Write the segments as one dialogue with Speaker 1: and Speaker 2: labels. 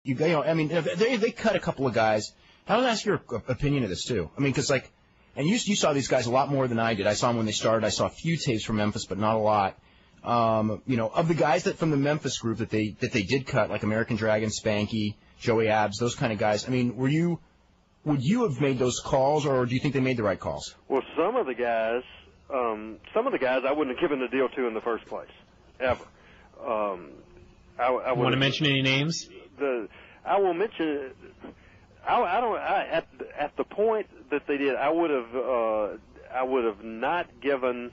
Speaker 1: I mean, they cut a couple of guys. I want to ask your opinion of this too. I mean, because and you saw these guys a lot more than I did. I saw them when they started. I saw a few tapes from Memphis, but not a lot. Of the guys from the Memphis group that they did cut, like American Dragon, Spanky, Joey Abs, those kind of guys. I mean, would you have made those calls, or do you think they made the right calls?
Speaker 2: Well, some of the guys I wouldn't have given the deal to in the first place, ever. I
Speaker 3: want to mention any names?
Speaker 2: I will mention. At the point that they did, I would have not given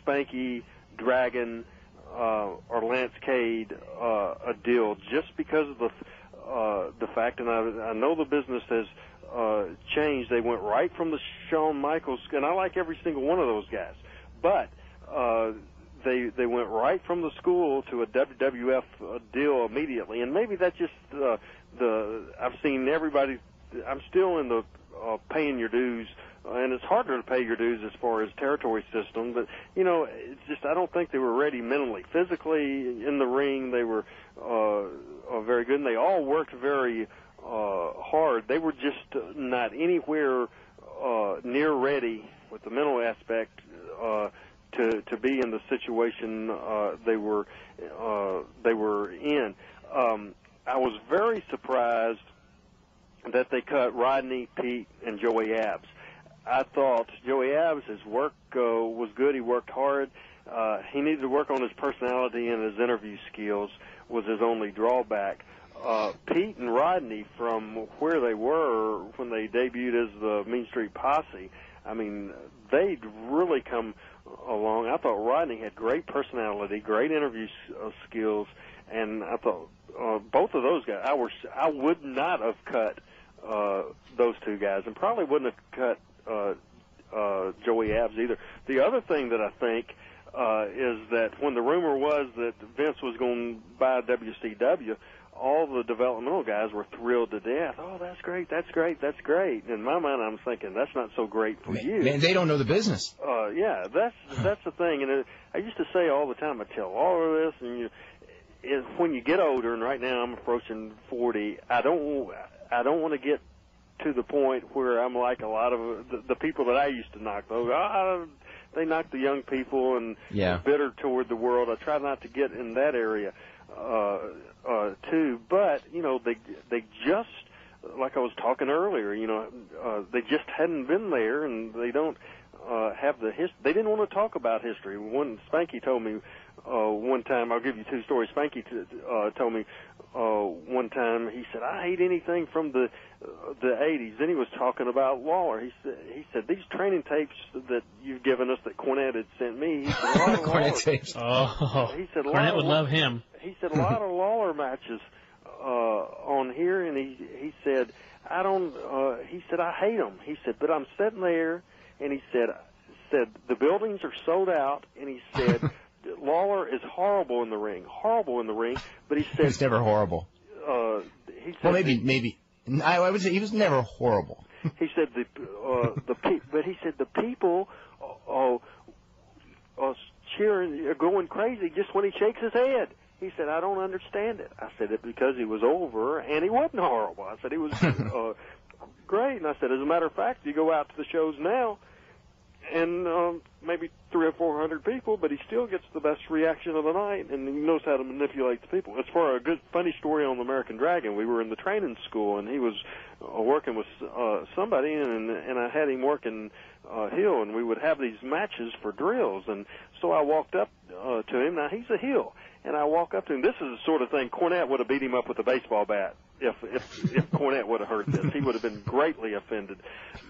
Speaker 2: Spanky, Dragon, or Lance Cade a deal just because of the fact, and I know the business has changed. They went right from the Shawn Michaels, and I like every single one of those guys, but they went right from the school to a WWF deal immediately, and maybe that's just I've seen everybody. I'm still in the paying your dues, and it's harder to pay your dues as far as territory system, but it's just I don't think they were ready mentally. Physically in the ring they were very good, and they all worked very hard. They were just not anywhere near ready with the mental aspect to be in the situation they were in. I was very surprised that they cut Rodney, Pete, and Joey Abs. I thought Joey Abs, his work was good. He worked hard. He needed to work on his personality, and his interview skills was his only drawback. Pete and Rodney, from where they were when they debuted as the Mean Street Posse, I mean, they'd really come along. I thought Rodney had great personality, great interview skills, and I thought both of those guys, I would not have cut those two guys, and probably wouldn't have cut Joey Abs either. The other thing that I think is that when the rumor was that Vince was going to buy WCW, all the developmental guys were thrilled to death. Oh, that's great, that's great, that's great. In my mind, I'm thinking, that's not so great for you.
Speaker 1: Man, they don't know the business.
Speaker 2: Yeah, that's the thing. And I used to say all the time, I tell all of this, and when you get older, and right now I'm approaching 40, I don't want to get to the point where I'm like a lot of the people that I used to knock. They knock the young people and bitter toward the world. I try not to get in that area too. But they just, like I was talking earlier, they just hadn't been there, and they don't have the history. They didn't want to talk about history. Spanky told me one time, I'll give you two stories. Spanky told me one time, he said, I hate anything from the 80s. Then he was talking about Lawler. He said these training tapes that you've given us that Cornette had sent me, he said, a lot of
Speaker 3: Cornette tapes. Oh, he said, Cornette would love him.
Speaker 2: He said a lot of Lawler matches on here, and he said, he said, I hate them. He said, but I'm sitting there, and he said the buildings are sold out, and he said, Lawler is horrible in the ring, but he said...
Speaker 1: He's never horrible.
Speaker 2: He said,
Speaker 1: well, maybe. I would say he was never horrible.
Speaker 2: He said but he said the people cheering, are going crazy just when he shakes his head. He said, I don't understand it. I said, it because he was over, and he wasn't horrible. I said, he was great. And I said, as a matter of fact, you go out to the shows now, and maybe 300 or 400 people, but he still gets the best reaction of the night, and he knows how to manipulate the people. As for a good, funny story on the American Dragon, we were in the training school, and he was working with somebody, and I had him working heel, and we would have these matches for drills, and so I walked up to him. Now, he's a heel, and I walk up to him. This is the sort of thing, Cornette would have beat him up with a baseball bat. If Cornette would have heard this, he would have been greatly offended.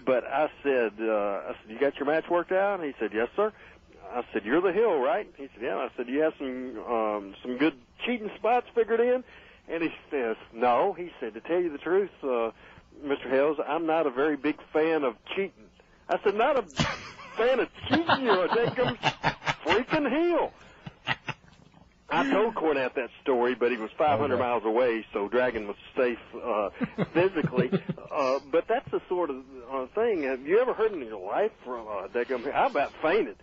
Speaker 2: But I said, you got your match worked out? And he said, yes, sir. I said, you're the heel, right? He said, yeah. I said, you have some good cheating spots figured in? And he says, no. He said, to tell you the truth, Mr. Hales, I'm not a very big fan of cheating. I said, not a fan of cheating? You're a daggum freaking heel. I told Cornette that story, but he was 500 miles away, so Dragon was safe physically. But that's the sort of thing. Have you ever heard in your life from I about fainted.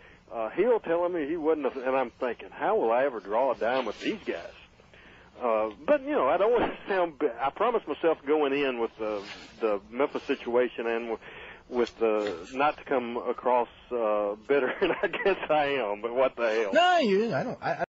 Speaker 2: He'll telling me he wasn't, and I'm thinking, how will I ever draw a dime with these guys? But you know, I don't want to sound. I promised myself going in with the Memphis situation and with not to come across bitter, and I guess I am. But what the hell?
Speaker 1: No, I don't.